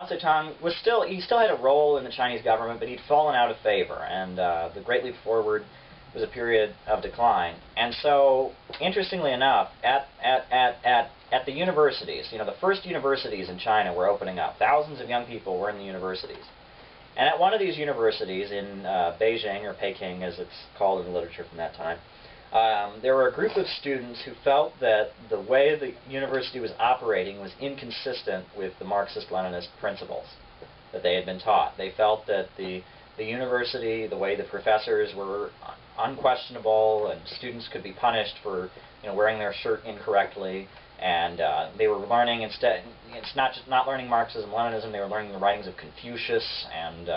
Zedong was he still had a role in the Chinese government, but he'd fallen out of favor, and the Great Leap Forward was a period of decline. And so, interestingly enough, at the universities, the first universities in China were opening up. Thousands of young people were in the universities. And at one of these universities in Beijing, or Peking as it's called in the literature from that time, there were a group of students who felt that the way the university was operating was inconsistent with the Marxist-Leninist principles that they had been taught. They felt that the university, the way the professors were unquestionable, and students could be punished for wearing their shirt incorrectly, and they were learning instead. It's not just not learning Marxism, Leninism. They were learning the writings of Confucius and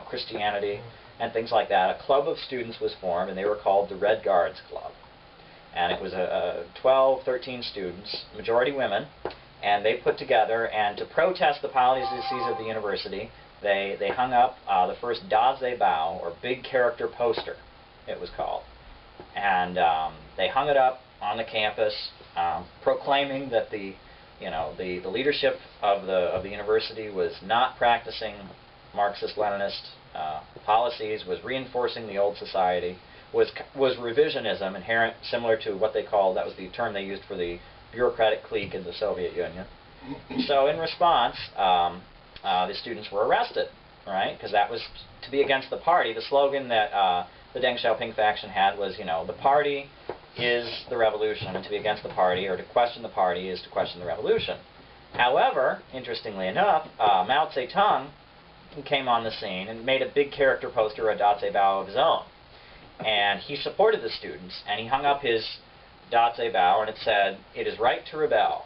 Christianity and things like that. A club of students was formed, and they were called the Red Guards Club. And it was 12, 13 students, majority women, and they put together, and to protest the policies of the university, they hung up the first Da Zhe Bao, or big character poster, it was called. And they hung it up on the campus, proclaiming that the leadership of the university was not practicing Marxist-Leninist policies, was reinforcing the old society, was revisionism, inherent, similar to what they called, that was the term they used for the bureaucratic clique in the Soviet Union. So in response, the students were arrested, right? Because that was to be against the party. The slogan that the Deng Xiaoping faction had was, the party is the revolution, and to be against the party, or to question the party, is to question the revolution. However, interestingly enough, Mao Zedong came on the scene and made a big character poster, a Da Zhe Bao of his own. And he supported the students, and he hung up his Da Zhe Bao, and it said, "It is right to rebel."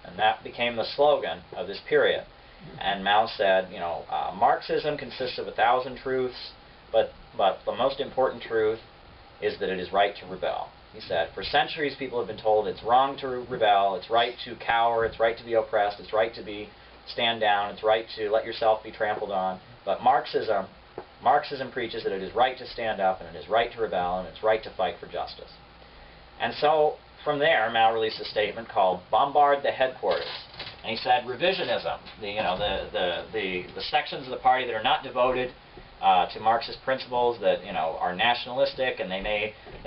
And that became the slogan of this period. And Mao said, Marxism consists of 1,000 truths, but the most important truth is that it is right to rebel. He said, for centuries people have been told it's wrong to rebel, it's right to cower, it's right to be oppressed, it's right to stand down, it's right to let yourself be trampled on. But Marxism preaches that it is right to stand up, and it is right to rebel, and it's right to fight for justice. And so, from there, Mao released a statement called "Bombard the Headquarters." And he said, revisionism, the sections of the party that are not devoted to Marxist principles, that are nationalistic, and they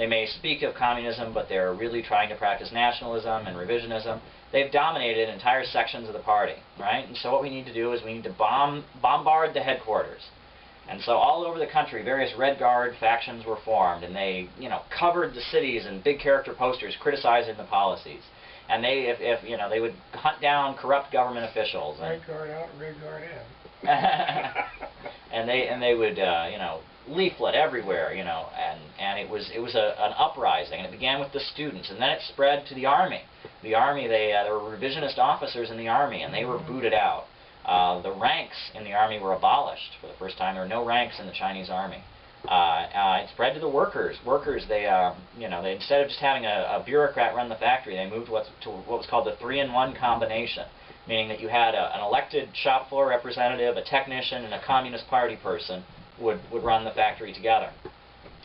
may speak of communism, but they're really trying to practice nationalism and revisionism. They've dominated entire sections of the party, right? And so what we need to do is we need to bombard the headquarters. And so all over the country, various Red Guard factions were formed, and they covered the cities in big character posters criticizing the policies. And they, they would hunt down corrupt government officials. Red Guard out, Red Guard in. and they would leaflet everywhere, and it was an uprising, and it began with the students, and then it spread to the army. The army, there were revisionist officers in the army, and they were booted out. The ranks in the army were abolished for the first time. There were no ranks in the Chinese army. It spread to the workers. They instead of just having a bureaucrat run the factory, they moved to what was called the 3-in-1 combination, meaning that you had an elected shop floor representative, a technician, and a Communist Party person would run the factory together.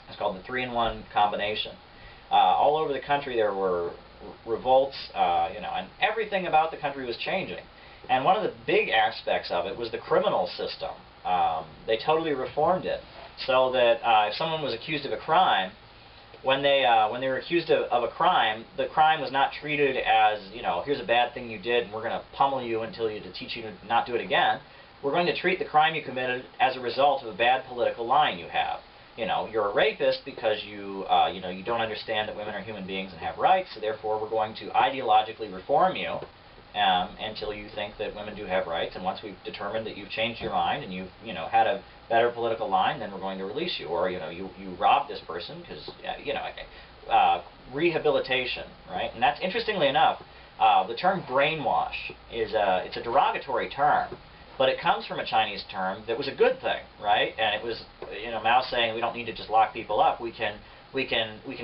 It's called the 3-in-1 combination. All over the country there were revolts, and everything about the country was changing. And one of the big aspects of it was the criminal system. They totally reformed it, so that if someone was accused of a crime, when they were accused of a crime, the crime was not treated as, here's a bad thing you did, and we're going to pummel you to teach you to not do it again. We're going to treat the crime you committed as a result of a bad political line you have. You're a rapist because you don't understand that women are human beings and have rights, so therefore we're going to ideologically reform you until you think that women do have rights, and once we've determined that you've changed your mind and you've had a better political line, then we're going to release you. Or you robbed this person because rehabilitation, right? And that's, interestingly enough, the term brainwash is it's a derogatory term, but it comes from a Chinese term that was a good thing, right? And it was Mao saying we don't need to just lock people up. We can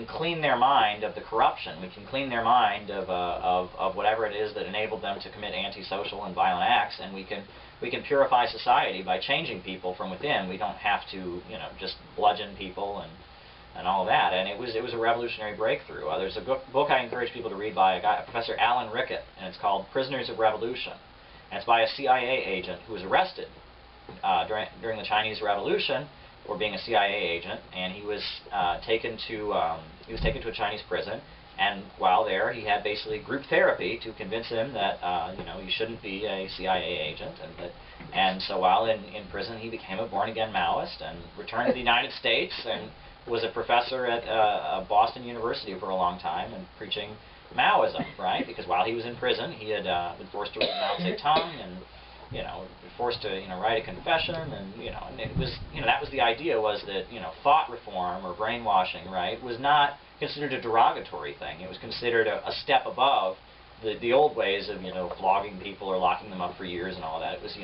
clean their mind of the corruption. We can clean their mind of whatever it is that enabled them to commit antisocial and violent acts, and we can purify society by changing people from within. We don't have to just bludgeon people and all of that. And it was a revolutionary breakthrough. There's a book I encourage people to read by Professor Alan Rickett, and it's called Prisoners of Revolution. And it's by a CIA agent who was arrested during the Chinese Revolution for being a CIA agent, and he was taken to a Chinese prison. And while there, he had basically group therapy to convince him that you shouldn't be a CIA agent, and so while in prison, he became a born-again Maoist and returned to the United States and was a professor at Boston University for a long time and preaching Maoism, right? Because while he was in prison, he had been forced to read Mao Zedong and forced to write a confession, and it was that was the idea, was that thought reform or brainwashing, right, was not considered a derogatory thing. It was considered a step above the old ways of flogging people or locking them up for years and all that. It was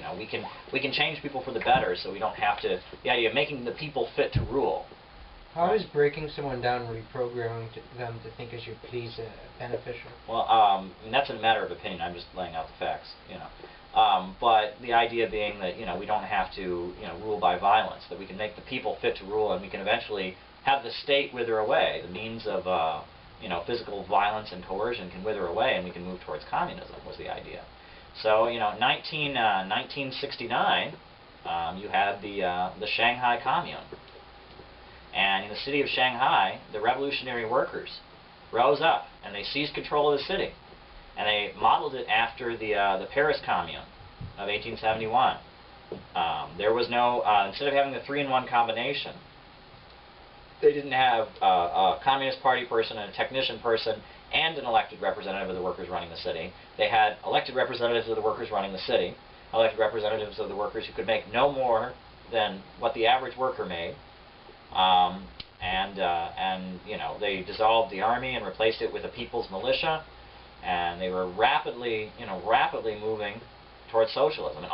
we can change people for the better, so we don't have to. The idea of making the people fit to rule. How is breaking someone down and reprogramming them to think as you please beneficial? Well, that's a matter of opinion. I'm just laying out the facts, but the idea being that we don't have to rule by violence. That we can make the people fit to rule, and we can eventually have the state wither away. The means of physical violence and coercion can wither away, and we can move towards communism. Was the idea. So 1969, you had the Shanghai Commune. And in the city of Shanghai, the revolutionary workers rose up and they seized control of the city. And they modeled it after the Paris Commune of 1871. There was no, instead of having the 3-in-1 combination, they didn't have a Communist Party person and a technician person and an elected representative of the workers running the city. They had elected representatives of the workers running the city, elected representatives of the workers who could make no more than what the average worker made. They dissolved the army and replaced it with a people's militia, and they were rapidly moving towards socialism, and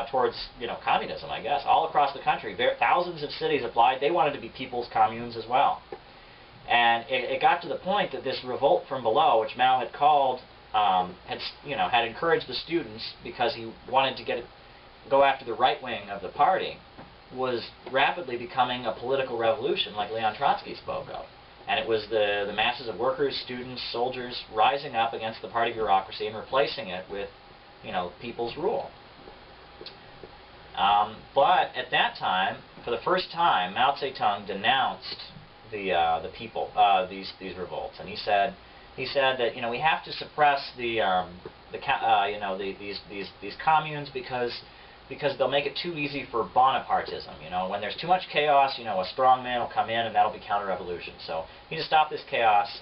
towards communism, I guess, all across the country. Thousands of cities applied. They wanted to be people's communes as well, and it got to the point that this revolt from below, which Mao had called, had encouraged the students because he wanted to go after the right wing of the party, was rapidly becoming a political revolution like Leon Trotsky spoke of. And it was the masses of workers, students, soldiers rising up against the party bureaucracy and replacing it with, people's rule. But at that time, for the first time, Mao Zedong denounced the people, these revolts, and he said that we have to suppress these communes because they'll make it too easy for Bonapartism. When there's too much chaos, a strong man will come in and that'll be counter-revolution. So he to stop this chaos.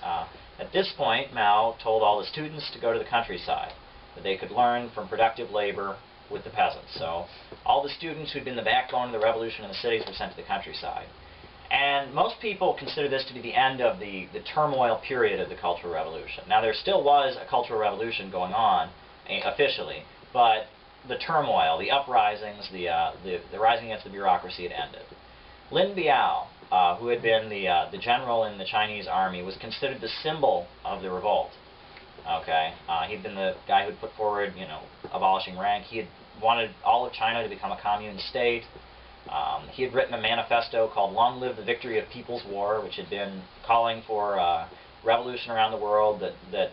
At this point, Mao told all the students to go to the countryside, that they could learn from productive labor with the peasants. So all the students who'd been the backbone of the revolution in the cities were sent to the countryside. And most people consider this to be the end of the turmoil period of the Cultural Revolution. Now, there still was a Cultural Revolution going on officially, but the turmoil, the uprisings, the rising against the bureaucracy had ended. Lin Biao, who had been the general in the Chinese army, was considered the symbol of the revolt. Okay, he'd been the guy who'd put forward, abolishing rank. He had wanted all of China to become a commune state. He had written a manifesto called "Long Live the Victory of People's War," which had been calling for revolution around the world, that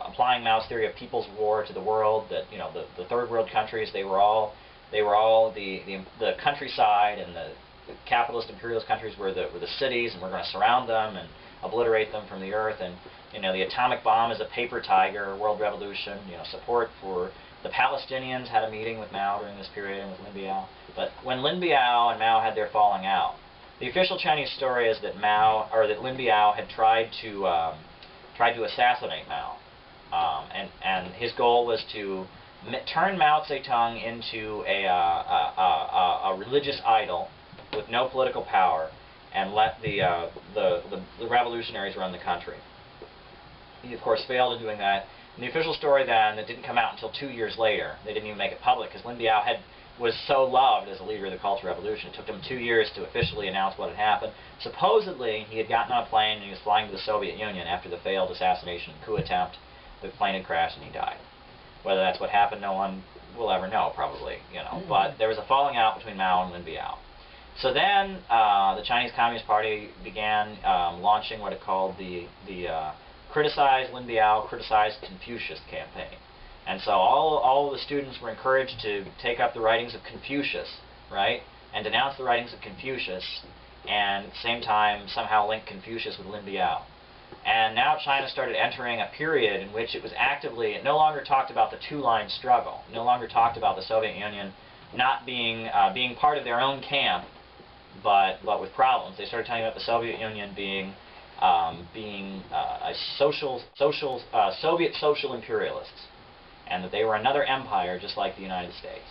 applying Mao's theory of people's war to the world, that the third world countries, they were all the countryside, and the capitalist imperialist countries were the cities, and we're going to surround them and obliterate them from the earth. And the atomic bomb is a paper tiger, world revolution. Support for the Palestinians. Had a meeting with Mao during this period and with Lin Biao. But when Lin Biao and Mao had their falling out, the official Chinese story is that Lin Biao had tried to assassinate Mao, and his goal was to turn Mao Zedong into a religious idol with no political power, and let the revolutionaries run the country. He, of course, failed in doing that. And the official story then, that didn't come out until 2 years later, they didn't even make it public, because Lin Biao was so loved as a leader of the Cultural Revolution. It took him 2 years to officially announce what had happened. Supposedly, he had gotten on a plane and he was flying to the Soviet Union after the failed assassination coup attempt. The plane had crashed and he died. Whether that's what happened, no one will ever know, probably. But there was a falling out between Mao and Lin Biao. So then, the Chinese Communist Party began launching what it called the Criticize Lin Biao, Criticize Confucius campaign. And so all the students were encouraged to take up the writings of Confucius, right, and denounce the writings of Confucius, and at the same time somehow link Confucius with Lin Biao. And now China started entering a period in which it was actively, it no longer talked about the two-line struggle, no longer talked about the Soviet Union not being part of their own camp, but with problems. They started talking about the Soviet Union being a Soviet social imperialists, and that they were another empire just like the United States.